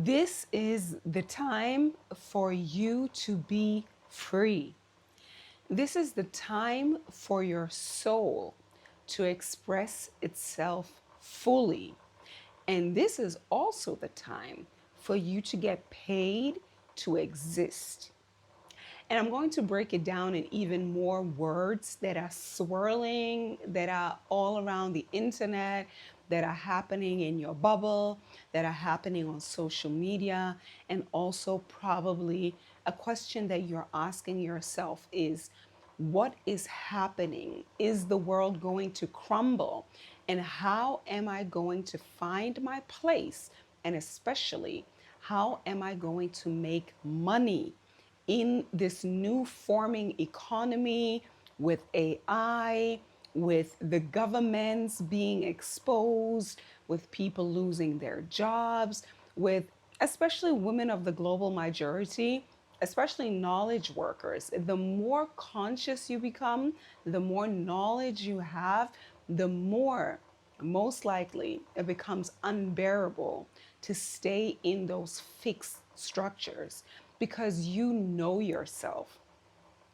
This is the time for you to be free. This is the time for your soul to express itself fully. And this is also the time for you to get paid to exist. And I'm going to break it down in even more words that are swirling, that are all around the internet, that are happening in your bubble, that are happening on social media, and also probably a question that you're asking yourself is, what is happening? Is the world going to crumble? And how am I going to find my place? And especially, how am I going to make money in this new forming economy with AI, with the governments being exposed, with people losing their jobs, with especially women of the global majority, especially knowledge workers. The more conscious you become, the more knowledge you have, the more most likely it becomes unbearable to stay in those fixed structures because you know yourself.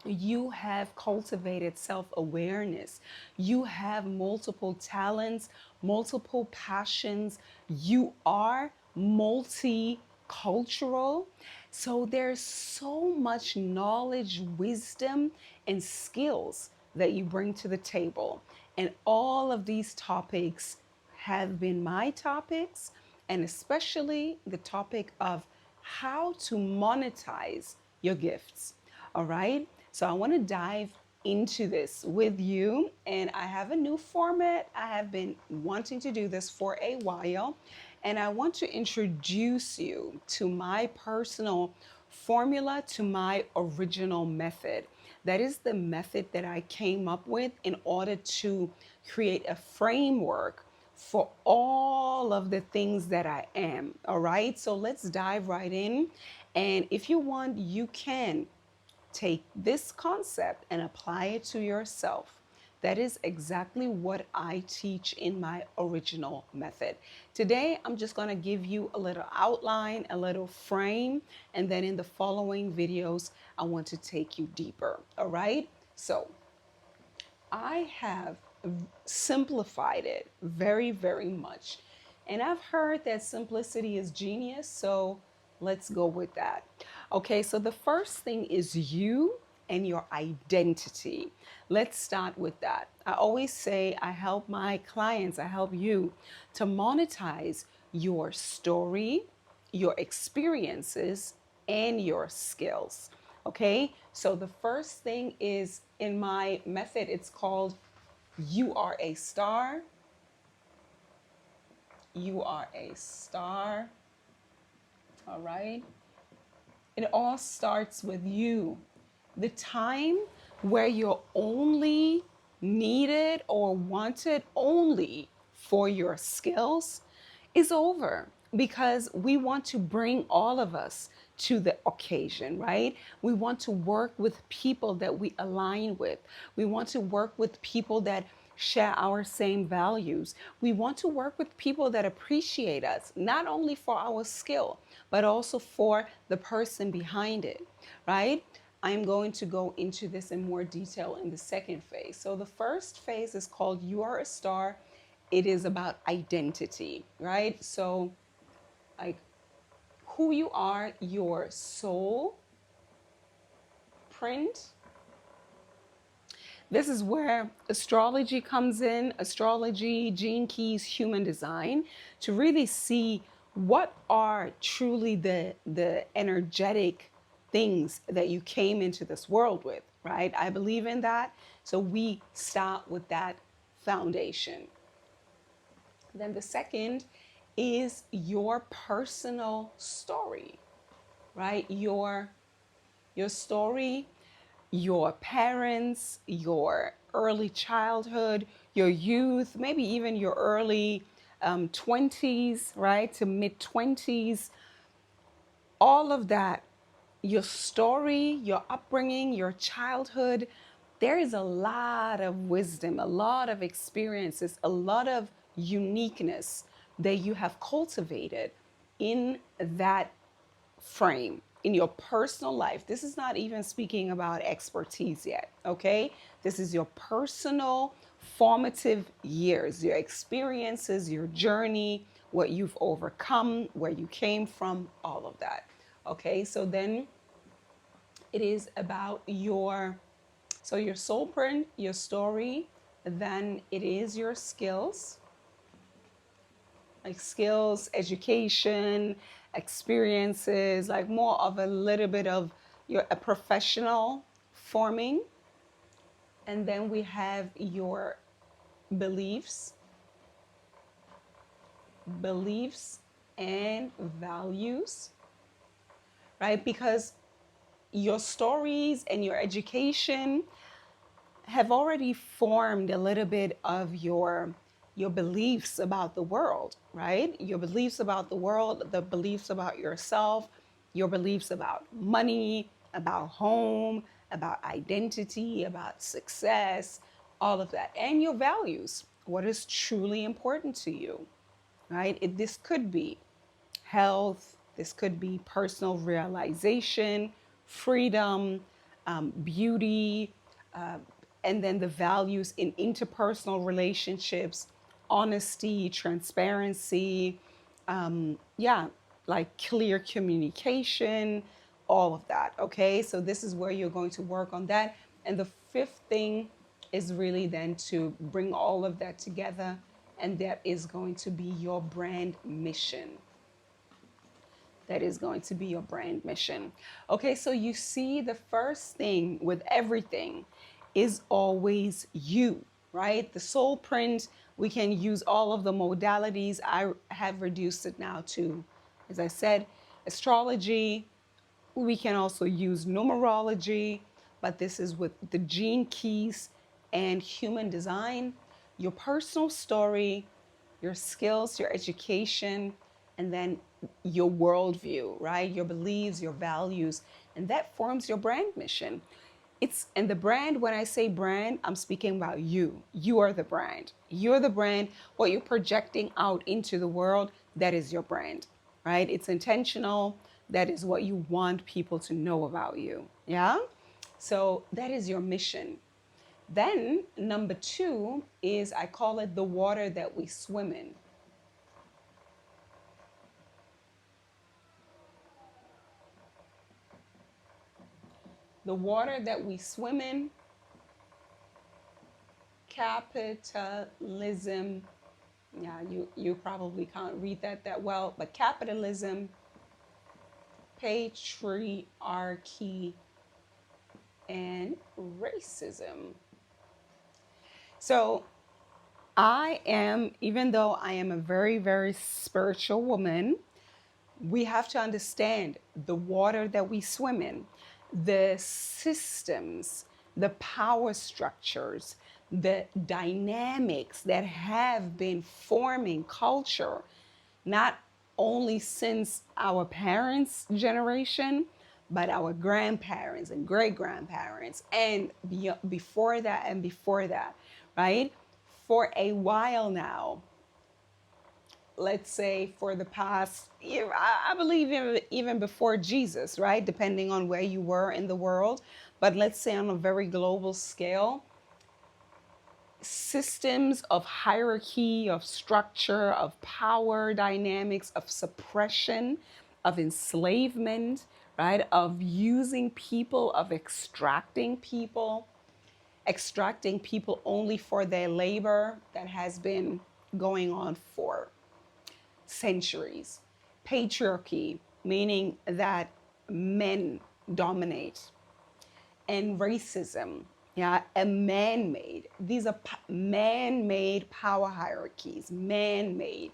You have cultivated self awareness. You have multiple talents, multiple passions. You are multicultural. So there's so much knowledge, wisdom, and skills that you bring to the table. And all of these topics have been my topics, and especially the topic of how to monetize your gifts. All right. So I want to dive into this with you. And I have a new format. I have been wanting to do this for a while. And I want to introduce you to my personal formula, to my original method. That is the method that I came up with in order to create a framework for all of the things that I am. All right. So let's dive right in. And if you want, you can take this concept and apply it to yourself. That is exactly what I teach in my original method. Today, I'm just going to give you a little outline, a little frame, and then in the following videos, I want to take you deeper. All right. So I have simplified it very, very much. And I've heard that simplicity is genius, so let's go with that. Okay, so the first thing is you and your identity. Let's start with that. I always say I help my clients, I help you to monetize your story, your experiences, and your skills. Okay, so the first thing is in my method, it's called You Are a Star. You are a star. All right. It all starts with you. The time where you're only needed or wanted only for your skills is over because we want to bring all of us to the occasion, right? We want to work with people that we align with. We want to work with people that share our same values. We want to work with people that appreciate us, not only for our skill, but also for the person behind it, right? I'm going to go into this in more detail in the second phase. So the first phase is called You Are a Star. It is about identity, right? So like who you are, your soul print. This is where astrology comes in, astrology, gene keys, human design, to really see what are truly the energetic things that you came into this world with, right? I believe in that. So we start with that foundation. Then the second is your personal story, right? Your story, your parents, your early childhood, your youth, maybe even your early 20s, right, to mid 20s, all of that, your story, your upbringing, your childhood, there is a lot of wisdom, a lot of experiences, a lot of uniqueness that you have cultivated in that frame, in your personal life. This is not even speaking about expertise yet, okay? This is your personal formative years, your experiences, your journey, what you've overcome, where you came from, all of that. Okay, so then it is about your soul print, your story, then it is your skills, like skills, education, experiences, like more of a little bit of your a professional forming. And then we have your beliefs, beliefs and values, right? Because your stories and your education have already formed a little bit of your beliefs about the world, right? Your beliefs about the world, the beliefs about yourself, your beliefs about money, about home, about identity, about success, all of that, and your values. What is truly important to you, right? This could be health, this could be personal realization, freedom, beauty, uh, and then the values in interpersonal relationships, honesty, transparency, yeah, like clear communication, all of that. Okay, so this is where you're going to work on that. And the fifth thing is really then to bring all of that together, and that is going to be your brand mission. That is going to be your brand mission. Okay, so you see, the first thing with everything is always you, right? The soul print, we can use all of the modalities. I have reduced it now to, as I said, astrology. We can also use numerology, but this is with the gene keys and human design, your personal story, your skills, your education, and then your worldview, right? Your beliefs, your values, and that forms your brand mission. And the brand, when I say brand, I'm speaking about you. You are the brand. You're the brand. What you're projecting out into the world, that is your brand, right? It's intentional. That is what you want people to know about you. Yeah? So that is your mission. Then number two is, I call it the water that we swim in. The water that we swim in, capitalism. Yeah, you probably can't read that well, but capitalism, patriarchy, and racism. So even though I am a very, very spiritual woman, we have to understand the water that we swim in, the systems, the power structures, the dynamics that have been forming culture, not only since our parents' generation, but our grandparents and great grandparents, and before that, right? For a while now, let's say for the past, I believe even before Jesus, right? Depending on where you were in the world, but let's say on a very global scale, systems of hierarchy, of structure, of power dynamics, of suppression, of enslavement, right? Of using people, of extracting people only for their labor, that has been going on for centuries. Patriarchy, meaning that men dominate, and racism, yeah, a man-made. These are man-made power hierarchies, man-made.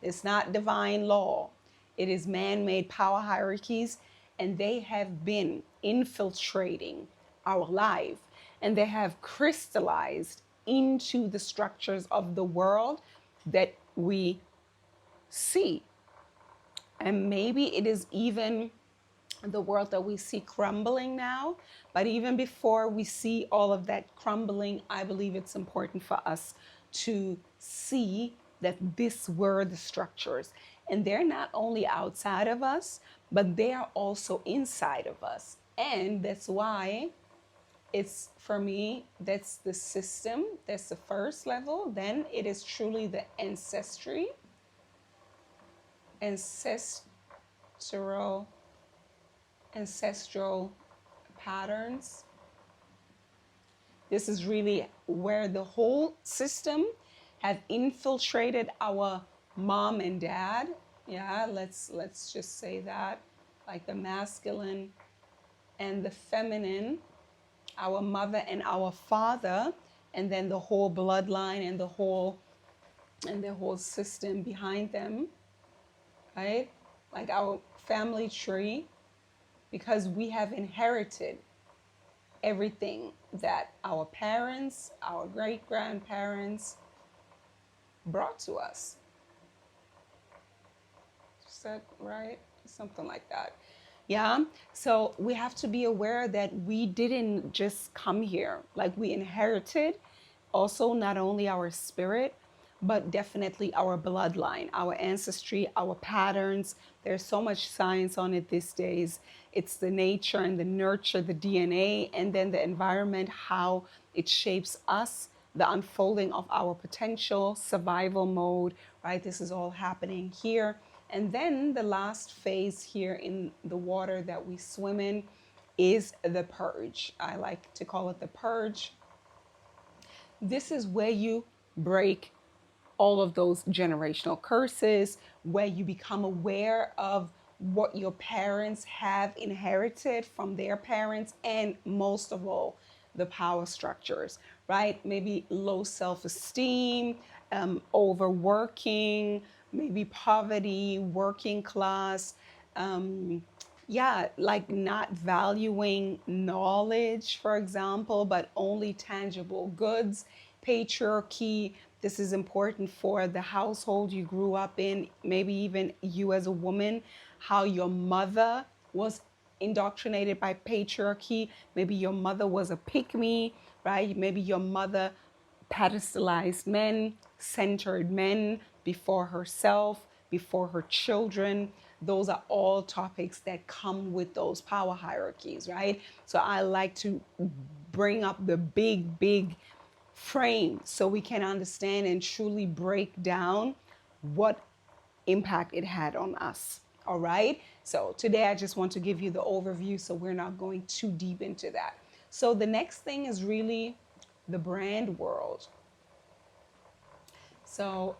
It's not divine law. It is man-made power hierarchies, and they have been infiltrating our life, and they have crystallized into the structures of the world that we see. And maybe it is even the world that we see crumbling now. But even before we see all of that crumbling, I believe it's important for us to see that these were the structures. And they're not only outside of us, but they are also inside of us. And that's why it's, for me, that's the system, that's the first level. Then it is truly the ancestral ancestral patterns. This is really where the whole system have infiltrated our mom and dad. Yeah, let's just say that, like the masculine and the feminine, our mother and our father, and then the whole bloodline and the whole system behind them, right? Like our family tree, because we have inherited everything that our parents, our great grandparents brought to us. Is that right? Something like that. Yeah. So we have to be aware that we didn't just come here, like we inherited also not only our spirit, but definitely our bloodline, our ancestry, our patterns. There's so much science on it these days. It's the nature and the nurture, the DNA, and then the environment, how it shapes us, the unfolding of our potential, survival mode, right? This is all happening here. And then the last phase here in the water that we swim in is the purge. I like to call it the purge. This is where you break all of those generational curses, where you become aware of what your parents have inherited from their parents, and most of all, the power structures, right? Maybe low self esteem, overworking, maybe poverty, working class. Yeah, like not valuing knowledge, for example, but only tangible goods, patriarchy. This is important for the household you grew up in, maybe even you as a woman, how your mother was indoctrinated by patriarchy. Maybe your mother was a pick me, right? Maybe your mother pedestalized men, centered men before herself, before her children. Those are all topics that come with those power hierarchies, right? So I like to bring up the big frame so we can understand and truly break down what impact it had on us. All right. So today I just want to give you the overview so we're not going too deep into that. So the next thing is really the brand world. So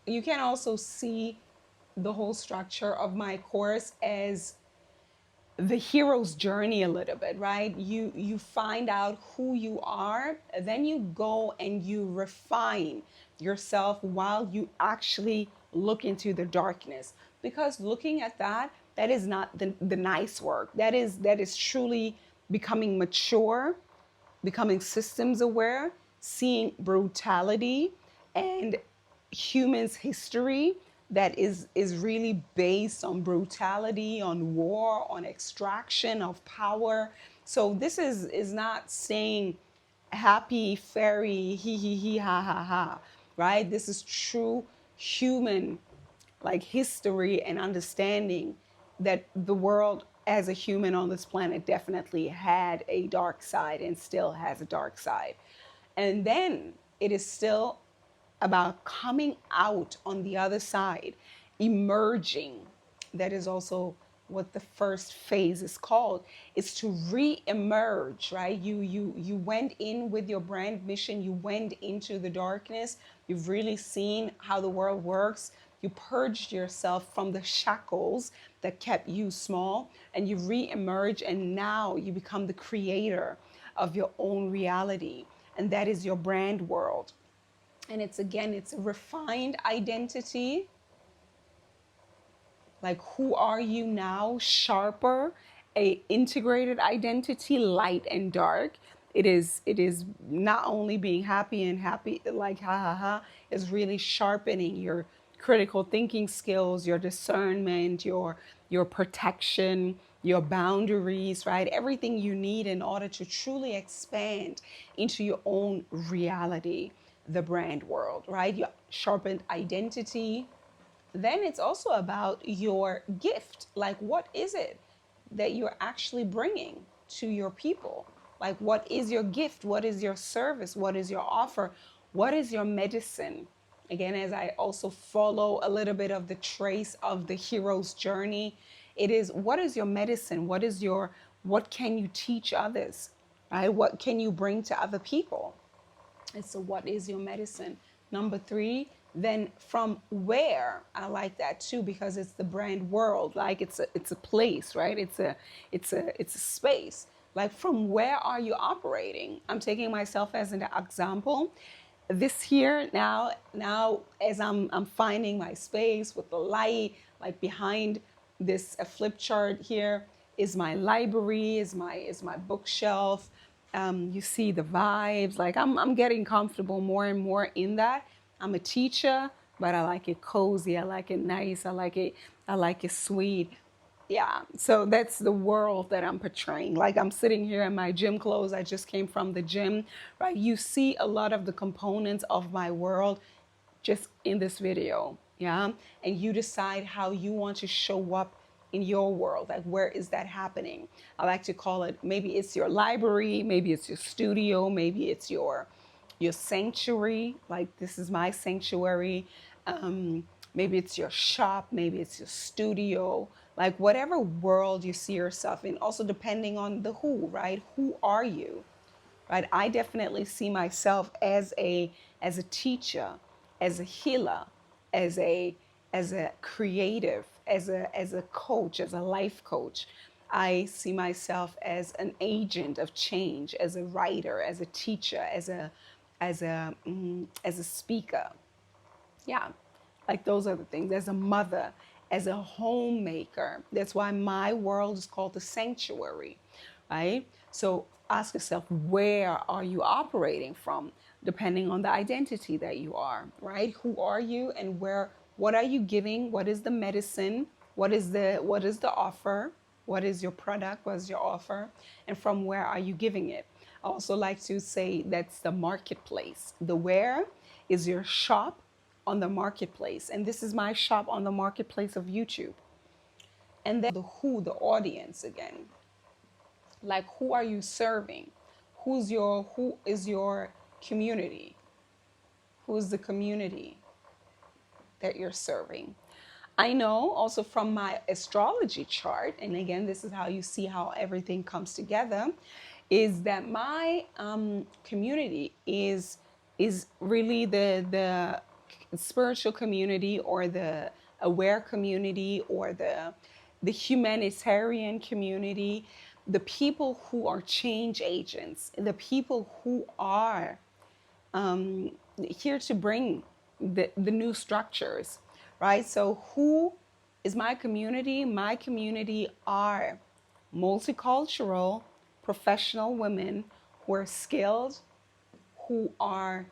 you can also see the whole structure of my course as the hero's journey a little bit, right? You find out who you are, then you go and you refine yourself while you actually look into the darkness. Because looking at that, that is not the nice work. That is truly becoming mature, becoming systems aware, seeing brutality and humans' history that is really based on brutality, on war, on extraction of power. So this is not saying happy fairy he ha ha ha, right? This is true human like history and understanding that the world as a human on this planet definitely had a dark side and still has a dark side. And then it is still about coming out on the other side, emerging. That is also what the first phase is called, is to re-emerge, right? You went in with your brand mission, you went into the darkness, you've really seen how the world works, you purged yourself from the shackles that kept you small, and you re-emerge, and now you become the creator of your own reality, and that is your brand world. And it's a refined identity, like who are you now, sharper, a integrated identity, light and dark. It is not only being happy and happy like ha ha ha, it's really sharpening your critical thinking skills, your discernment, your protection, your boundaries, right? Everything you need in order to truly expand into your own reality, the brand world, right? Your sharpened identity, then it's also about your gift. Like, what is it that you're actually bringing to your people? Like, what is your gift? What is your service? What is your offer? What is your medicine? Again, as I also follow a little bit of the trace of the hero's journey, it is, what is your medicine? What can you teach others? Right? What can you bring to other people? And so, what is your medicine? Number three, then from where? I like that too, because it's the brand world. Like, it's a place, right? It's a space. Like, from where are you operating? I'm taking myself as an example. This here now as I'm finding my space with the light, like behind this a flip chart here is my library, is my bookshelf. You see the vibes. Like, I'm getting comfortable more and more in that. I'm a teacher, but I like it cozy. I like it nice. I like it sweet. Yeah, so that's the world that I'm portraying. Like, I'm sitting here in my gym clothes. I just came from the gym, right? You see a lot of the components of my world just in this video, yeah? And you decide how you want to show up in your world. Like, where is that happening? I like to call it, maybe it's your library, maybe it's your studio, maybe it's your sanctuary. Like, this is my sanctuary. Maybe it's your shop, maybe it's your studio, like whatever world you see yourself in. Also, depending on the who, right? Who are you? Right? I definitely see myself as a teacher, as a healer, as a creative, as a coach, as a life coach. I see myself as an agent of change, as a writer, as a teacher, as a speaker. Yeah, like, those are the things. As a mother, as a homemaker. That's why my world is called the sanctuary, right? So ask yourself, where are you operating from, depending on the identity that you are, right? Who are you, and where? What are you giving? What is the medicine? What is the offer? What is your product? What is your offer? And from where are you giving it? I also like to say that's the marketplace. The where is your shop on the marketplace. And this is my shop on the marketplace of YouTube. And then the who, the audience again. Like, who are you serving? Who is your community? Who is the community that you're serving? I know also from my astrology chart, and again, this is how you see how everything comes together, is that my community is really the spiritual community, or the aware community, or the humanitarian community, the people who are change agents, the people who are here to bring the new structures, right? So, who is my community? My community are multicultural professional women who are skilled, who are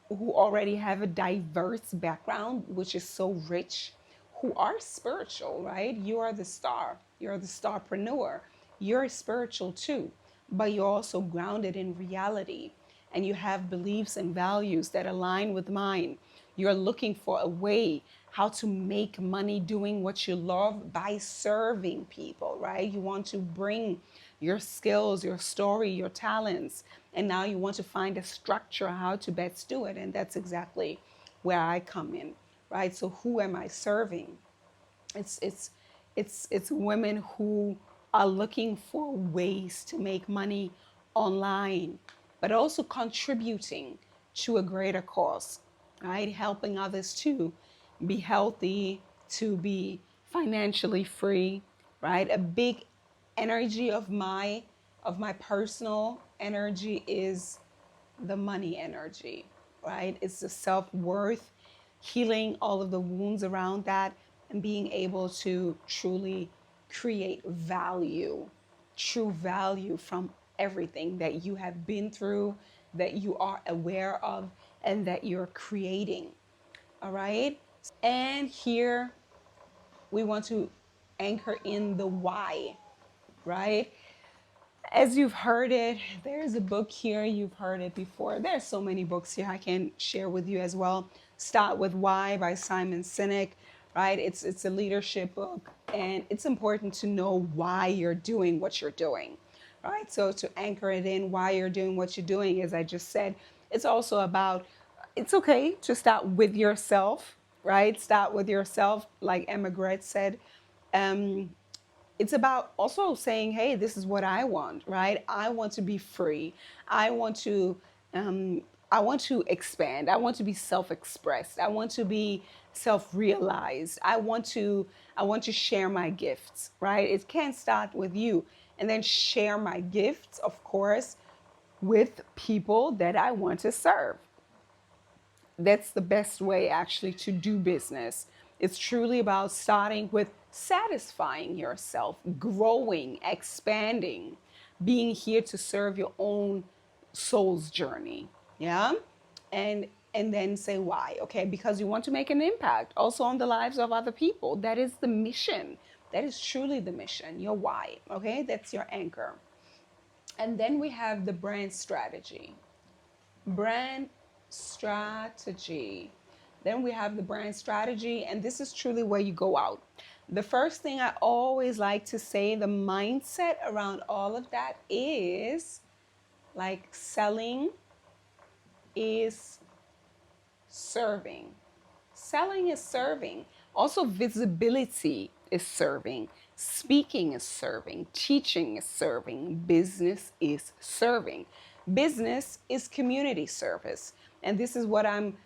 who already have a diverse background, which is so rich, who are spiritual, right? You are the star. You're the starpreneur. You're spiritual too, but you're also grounded in reality, and you have beliefs and values that align with mine. You're looking for a way how to make money doing what you love by serving people, right? You want to bring your skills, your story, your talents, and now you want to find a structure how to best do it. And that's exactly where I come in, right? So, who am I serving? It's women who are looking for ways to make money online, but also contributing to a greater cause, right? Helping others to be healthy, to be financially free, right? A big energy of my personal energy is the money energy, right? It's the self-worth, healing all of the wounds around that, and being able to truly create value, true value from everything that you have been through, that you are aware of, and that you're creating. All right. And here we want to anchor in the why, right? As you've heard it, there's a book here, you've heard it before. There's so many books here I can share with you as well. Start with Why by Simon Sinek, right? It's a leadership book, and it's important to know why you're doing what you're doing, right? So to anchor it in why you're doing what you're doing, as I just said, it's also about, it's okay to start with yourself, right? Start with yourself, like Emma Gretz said. Um, it's about also saying, hey, this is what I want, right? I want to be free. I want to um, I want to expand. I want to be self-expressed. I want to be self-realized. I want to share my gifts, right? It can start with you, and then share my gifts, of course, with people that I want to serve. That's the best way actually to do business. It's truly about starting with satisfying yourself, growing, expanding, being here to serve your own soul's journey. Yeah. And then say why. Okay, because you want to make an impact also on the lives of other people. That is the mission. That is truly the mission, your why. Okay, that's your anchor. And then we have the brand strategy. Brand strategy. Then we have the brand strategy, and this is truly where you go out. The first thing I always like to say, the mindset around all of that is like selling is serving. Selling is serving. Also, visibility is serving. Speaking is serving. Teaching is serving. Business is serving. Business is community service. And this is what I'm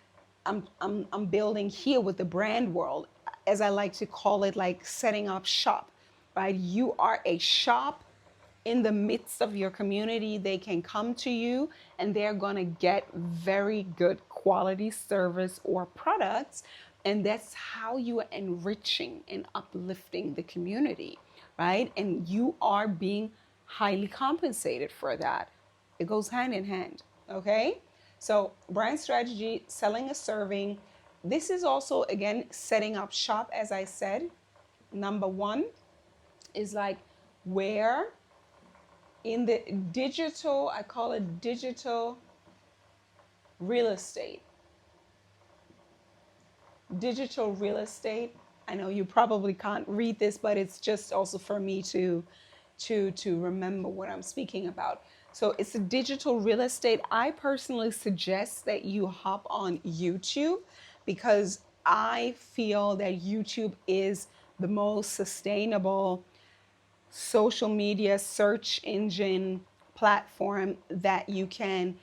building here with the brand world, as I like to call it, like setting up shop, right? You are a shop in the midst of your community. They can come to you and they're going to get very good quality service or products. And that's how you are enriching and uplifting the community, right? And you are being highly compensated for that. It goes hand in hand, okay? So, brand strategy, selling is serving. This is also, again, setting up shop, as I said. Number one is like where in the digital, I call it digital real estate. Digital real estate. I know you probably can't read this, but it's just also for me to remember what I'm speaking about. So it's a digital real estate. I personally suggest that you hop on YouTube, because I feel that YouTube is the most sustainable social media search engine platform that you can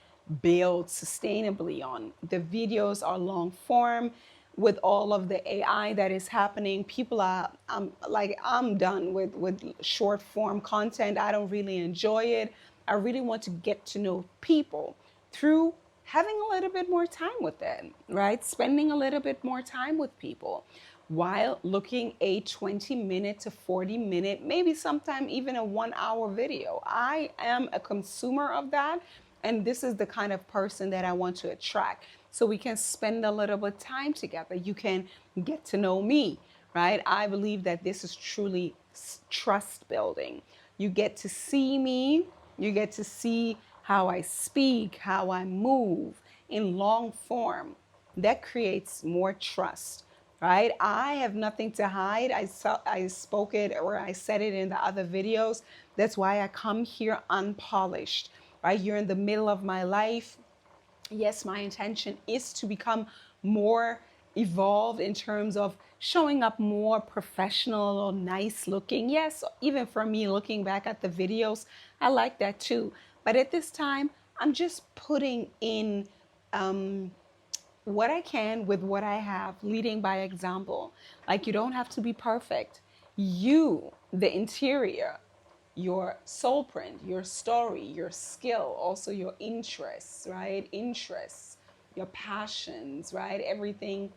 build sustainably on. The videos are long form. With all of the AI that is happening, people are I'm done with short form content. I don't really enjoy it. I really want to get to know people through having a little bit more time with them, right? Spending a little bit more time with people while looking a 20-minute to 40-minute, maybe sometime even a 1 hour video. I am a consumer of that. And this is the kind of person that I want to attract. So we can spend a little bit of time together. You can get to know me, right? I believe that this is truly trust building. You get to see me, you get to see how I speak, how I move in long form. That creates more trust, right? I have nothing to hide. I spoke it, or I said it in the other videos. That's why I come here unpolished, right? You're in the middle of my life. Yes, my intention is to become more evolved in terms of showing up more professional or nice looking. Yes, even for me looking back at the videos, I like that too. But at this time, I'm just putting in what I can with what I have, leading by example. Like, you don't have to be perfect. You, the interior, your soul print, your story, your skill, also your interests, right? Interests, your passions, right? Everything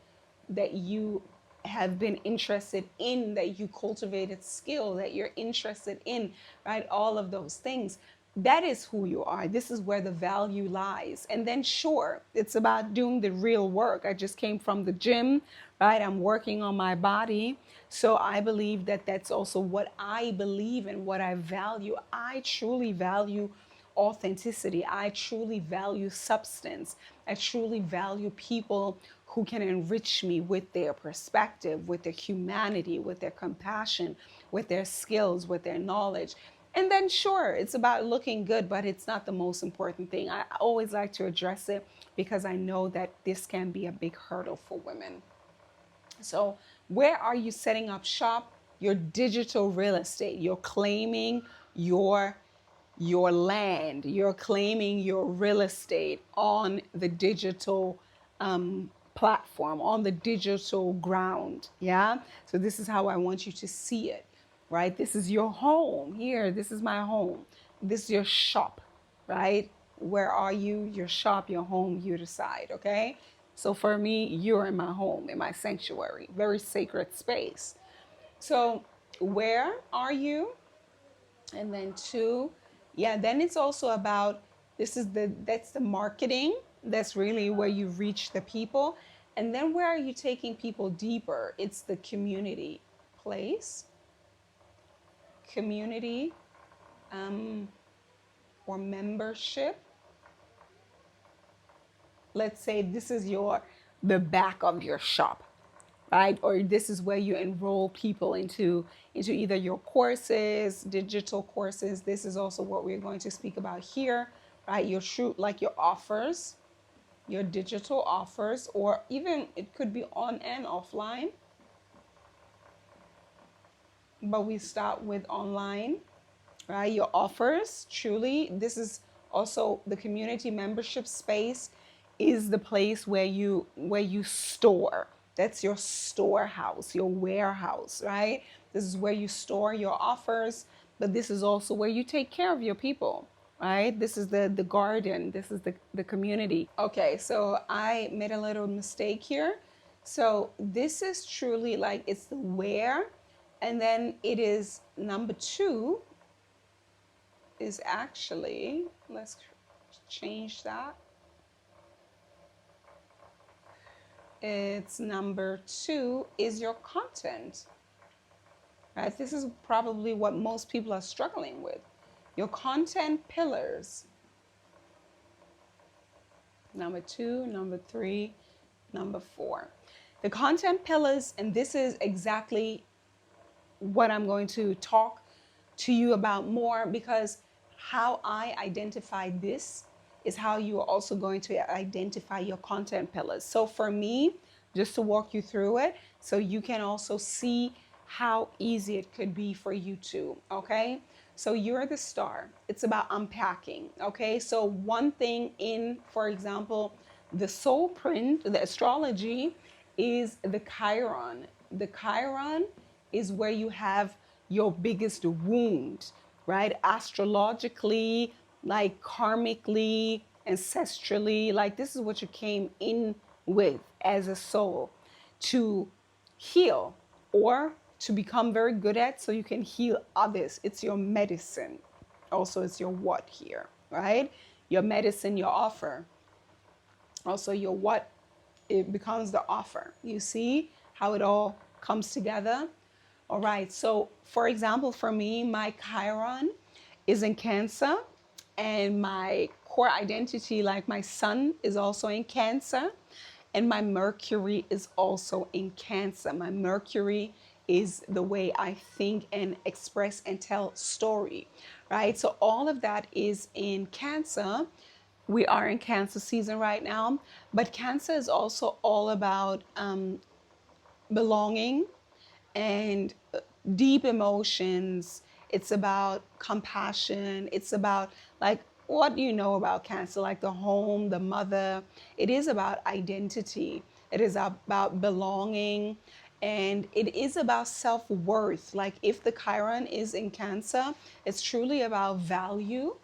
that you have been interested in, that you cultivated skill, that you're interested in, right? All of those things. That is who you are. This is where the value lies. And then, sure, it's about doing the real work. I just came from the gym, right? I'm working on my body. So I believe that that's also what I believe and what I value. I truly value authenticity. I truly value substance. I truly value people who can enrich me with their perspective, with their humanity, with their compassion, with their skills, with their knowledge. And then, sure, it's about looking good, but it's not the most important thing. I always like to address it because I know that this can be a big hurdle for women. So, where are you setting up shop? Your digital real estate. You're claiming your land. You're claiming your real estate on the digital platform, on the digital ground. Yeah. So this is how I want you to see it, right? This is your home. Here, this is my home. This is your shop, right? Where are you? Your shop, your home, you decide. Okay. So for me, you're in my home, in my sanctuary, very sacred space. So where are you? And then two, yeah, then it's also about, that's the marketing. That's really where you reach the people. And then where are you taking people deeper? It's the community place, community, um, or membership. Let's say this is the back of your shop, right? Or this is where you enroll people into either your courses, digital courses. This is also what we're going to speak about here, right? Your shoot, like your offers, your digital offers, or even it could be on and offline. But we start with online, right? Your offers, truly, this is also the community membership space is the place where you store. That's your storehouse, your warehouse, right? This is where you store your offers, but this is also where you take care of your people, right? This is the garden, this is the community. Okay, so I made a little mistake here. So this is truly like it's the where, and then it is number two is actually, let's change that. It's number two is your content. Right? This is probably what most people are struggling with. Your content pillars. Number two, number three, number four. The content pillars, and this is exactly what I'm going to talk to you about more, because how I identify this is how you are also going to identify your content pillars. So for me, just to walk you through it, so you can also see how easy it could be for you too, okay? So you're the star. It's about unpacking, okay? So one thing in, for example, the soul print, the astrology, is the Chiron. The Chiron is where you have your biggest wound, right? Astrologically, like karmically, ancestrally, like this is what you came in with as a soul to heal or to become very good at so you can heal others. It's your medicine. Also, it's your what here, right? Your medicine, your offer. Also, your what, it becomes the offer. You see how it all comes together? All right. So, for example, for me, my Chiron is in Cancer, and my core identity, like my sun, is also in Cancer, and my Mercury is also in Cancer. My Mercury is the way I think and express and tell story, right? So all of that is in Cancer. We are in Cancer season right now, but Cancer is also all about belonging and deep emotions. It's about compassion. It's about like what do you know about Cancer, like the home, the mother. It is about identity. It is about belonging. And it is about self worth. Like if the Chiron is in Cancer, it's truly about value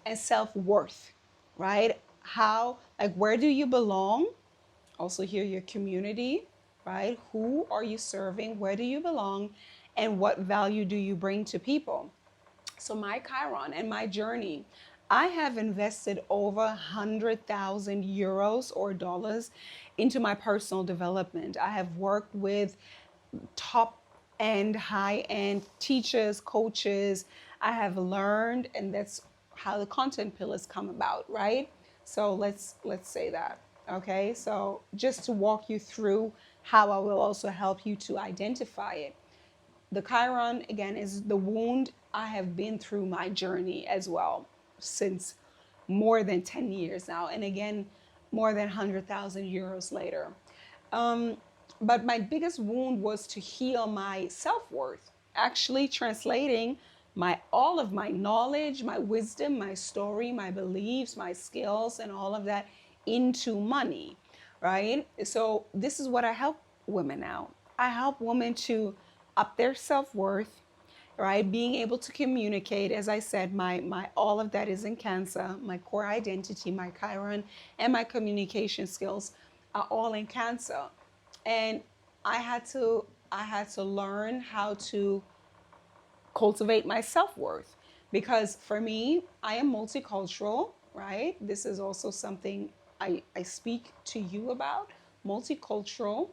and self worth, right? How, like, where do you belong? Also, here, your community, right? Who are you serving? Where do you belong? And what value do you bring to people? So, my Chiron and my journey, I have invested over 100,000 euros or dollars into my personal development. I have worked with top end, high end teachers, coaches. I have learned, and that's how the content pillars come about, right? So let's say that. Okay, so just to walk you through how I will also help you to identify it. The Chiron, again, is the wound. I have been through my journey as well since more than 10 years now. And again, more than 100,000 euros later. Um, but my biggest wound was to heal my self worth, actually translating all of my knowledge, my wisdom, my story, my beliefs, my skills, and all of that into money, right? So this is what I help women now. I help women to up their self worth, right? Being able to communicate, as I said, my all of that is in Cancer. My core identity, my Chiron, and my communication skills are all in Cancer. And I had to learn how to cultivate my self-worth, because for me, I am multicultural, right? This is also something I speak to you about. Multicultural.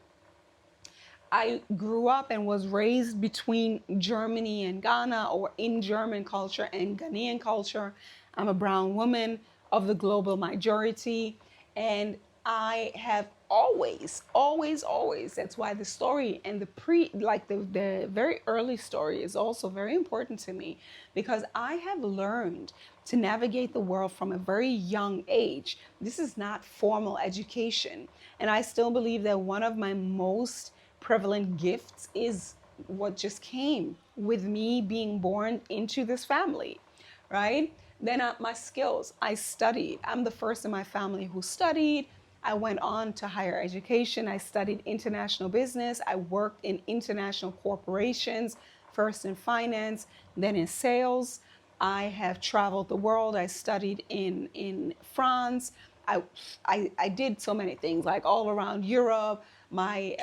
I grew up and was raised between Germany and Ghana, or in German culture and Ghanaian culture. I'm a brown woman of the global majority. And I have always, always, always, that's why the story and the very early story is also very important to me, because I have learned to navigate the world from a very young age. This is not formal education. And I still believe that one of my most prevalent gifts is what just came with me being born into this family, right? Then my skills, I studied. I'm the first in my family who studied. I went on to higher education. I studied international business. I worked in international corporations, first in finance, then in sales. I have traveled the world. I studied in France. I, I did so many things, like all around Europe. My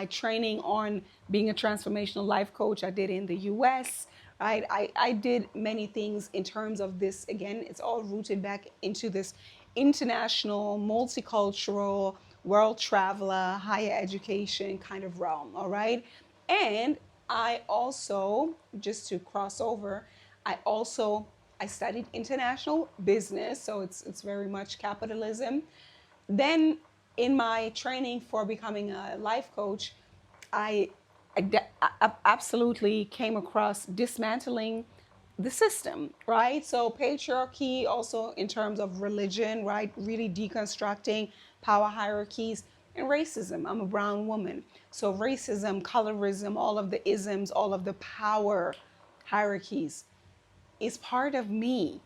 training on being a transformational life coach, I did in the US, right? I did many things in terms of this. Again, it's all rooted back into this international, multicultural, world traveler, higher education kind of realm, all right? And I also, just to cross over, I also I studied international business, so it's very much capitalism. Then in my training for becoming a life coach, I, I absolutely came across dismantling the system, right? So patriarchy, also in terms of religion, right? Really deconstructing power hierarchies, and racism. I'm a brown woman. So racism, colorism, all of the isms, all of the power hierarchies is part of me.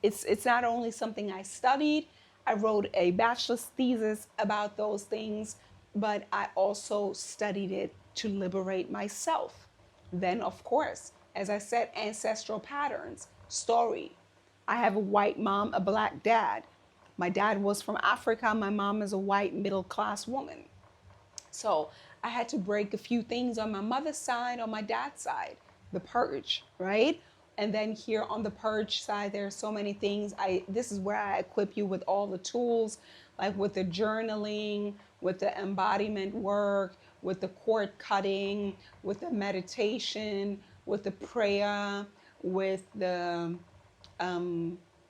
It's not only something I studied. I wrote a bachelor's thesis about those things, but I also studied it to liberate myself. Then, of course, as I said, ancestral patterns, story. I have a white mom, a black dad. My dad was from Africa. My mom is a white middle class woman. So I had to break a few things on my mother's side, on my dad's side, the purge, right? And then here on the purge side, there are so many things. This is where I equip you with all the tools, like with the journaling, with the embodiment work, with the cord cutting, with the meditation, with the prayer, with the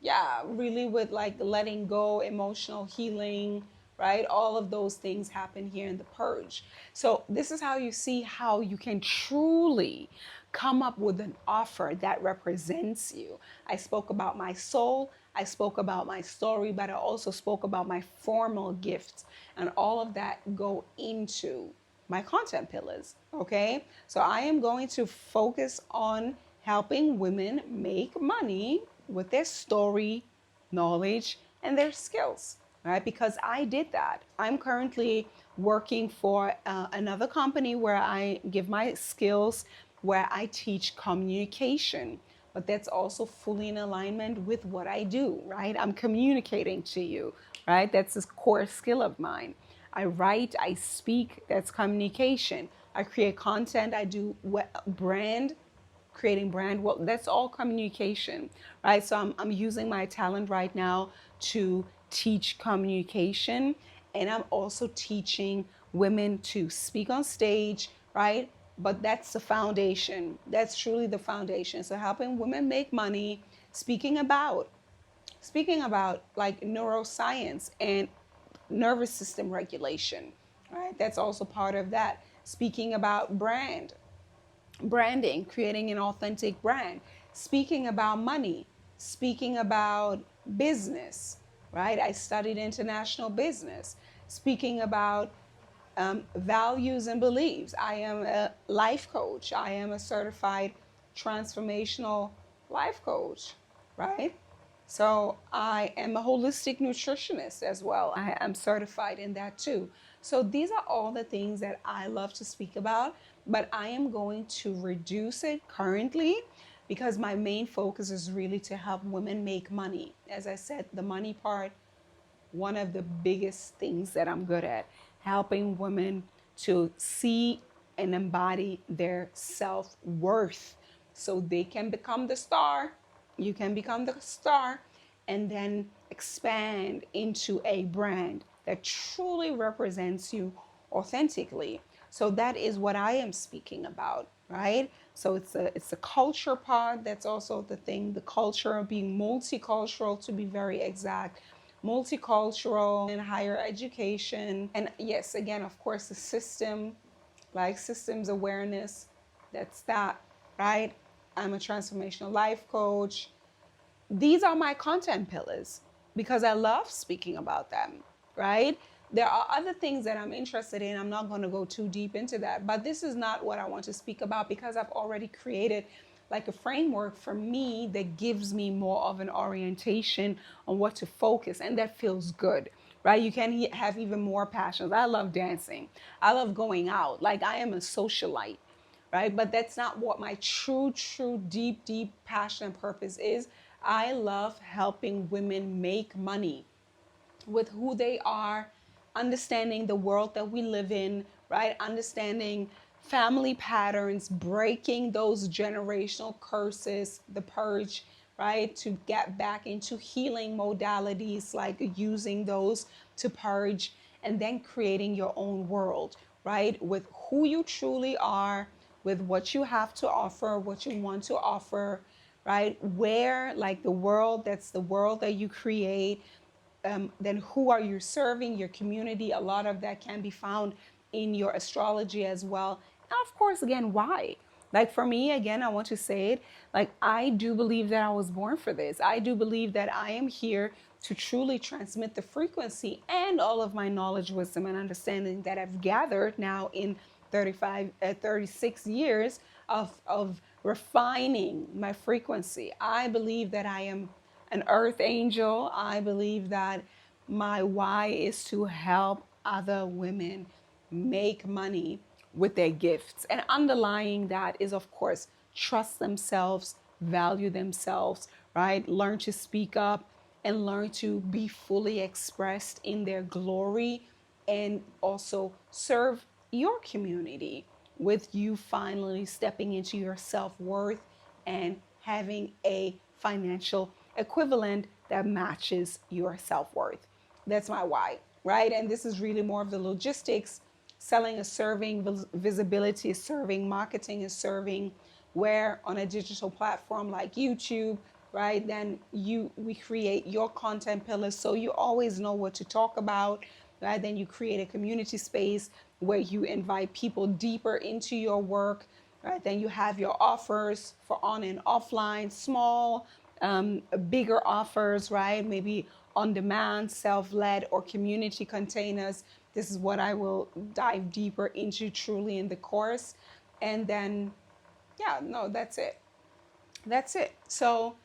yeah, really with like letting go, emotional healing, right? All of those things happen here in the purge. So this is how you see how you can truly come up with an offer that represents you. I spoke about my soul, I spoke about my story, but I also spoke about my formal gifts, and all of that go into my content pillars, okay? So I am going to focus on helping women make money with their story, knowledge, and their skills, right? Because I did that. I'm currently working for another company where I give my skills, where I teach communication, but that's also fully in alignment with what I do, right? I'm communicating to you, right? That's a core skill of mine. I write, I speak, that's communication. I create content, I do brand, creating brand. Well, that's all communication, right? So I'm using my talent right now to teach communication. And I'm also teaching women to speak on stage, right? But that's the foundation. That's truly the foundation. So helping women make money, speaking about like neuroscience and nervous system regulation, right? That's also part of that. Speaking about branding, creating an authentic brand, speaking about money, speaking about business, right? I studied international business, speaking about values and beliefs. I am a life coach. I am a certified transformational life coach, right? So I am a holistic nutritionist as well. I am certified in that too. So these are all the things that I love to speak about, but I am going to reduce it currently because my main focus is really to help women make money. As I said, the money part, one of the biggest things that I'm good at, helping women to see and embody their self worth so they can become the star. You can become the star and then expand into a brand that truly represents you authentically. So that is what I am speaking about, right? So it's a culture part. That's also the thing, the culture of being multicultural, to be very exact, multicultural and higher education. And yes, again, of course, the system, like systems awareness, that's that, right? I'm a transformational life coach. These are my content pillars because I love speaking about them, right? There are other things that I'm interested in. I'm not going to go too deep into that, but this is not what I want to speak about because I've already created like a framework for me that gives me more of an orientation on what to focus, and that feels good, right? You can have even more passions. I love dancing. I love going out. Like I am a socialite, right? But that's not what my true, deep passion and purpose is. I love helping women make money with who they are, understanding the world that we live in, right? Understanding family patterns, breaking those generational curses, the purge, right? To get back into healing modalities, like using those to purge, and then creating your own world, right? With who you truly are, with what you have to offer, what you want to offer, right? Where, like the world, that's the world that you create. Then who are you serving, your community? A lot of that can be found in your astrology as well. And of course, again, why? Like for me, again, I want to say it, like I do believe that I was born for this. I do believe that I am here to truly transmit the frequency and all of my knowledge, wisdom, and understanding that I've gathered now in 36 years of refining my frequency. I believe that I am an earth angel. I believe that my why is to help other women make money with their gifts. And underlying that is, of course, trust themselves, value themselves, right? Learn to speak up and learn to be fully expressed in their glory, and also serve your community with you finally stepping into your self worth and having a financial equivalent that matches your self worth. That's my why, right? And this is really more of the logistics. Selling is serving, visibility is serving, marketing is serving. Where on a digital platform like YouTube, right? Then we create your content pillars so you always know what to talk about, right? Then you create a community space where you invite people deeper into your work, right? Then you have your offers for on and offline, small, bigger offers, right? Maybe on demand, self led, or community containers. This is what I will dive deeper into truly in the course. And then, yeah, no, that's it. That's it. So,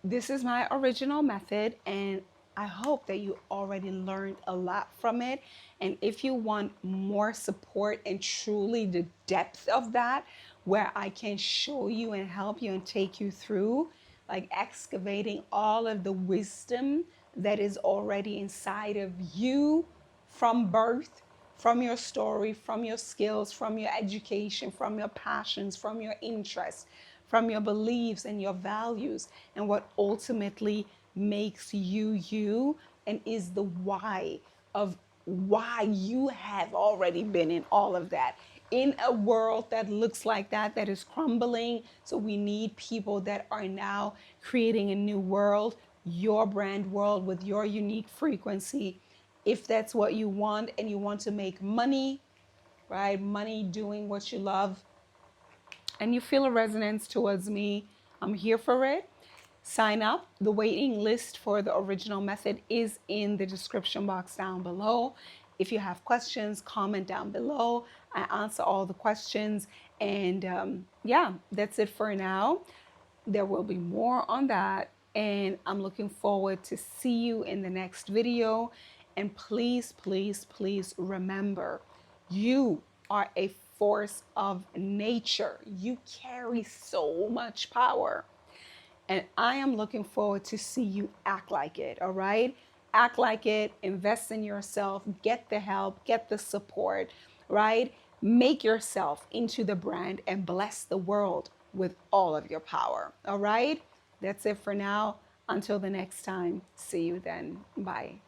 this is my original method, and I hope that you already learned a lot from it. And if you want more support and truly the depth of that, where I can show you and help you and take you through, like excavating all of the wisdom that is already inside of you from birth, from your story, from your skills, from your education, from your passions, from your interests, from your beliefs and your values, and what ultimately makes you you, and is the why of why you have already been in all of that. In a world that looks like that, that is crumbling. So we need people that are now creating a new world, your brand world with your unique frequency, If that's what you want and you want to make money, right? Money doing what you love, and you feel a resonance towards me, I'm here for it. Sign up. The waiting list for the original method is in the description box down below. If you have questions, comment down below. I answer all the questions. And yeah, that's it for now. There will be more on that. And I'm looking forward to see you in the next video. And please, please, please remember, you are a force of nature. You carry so much power. And I am looking forward to see you act like it, all right? Act like it, invest in yourself, get the help, get the support, right? Make yourself into the brand and bless the world with all of your power, all right? That's it for now. Until the next time, see you then. Bye.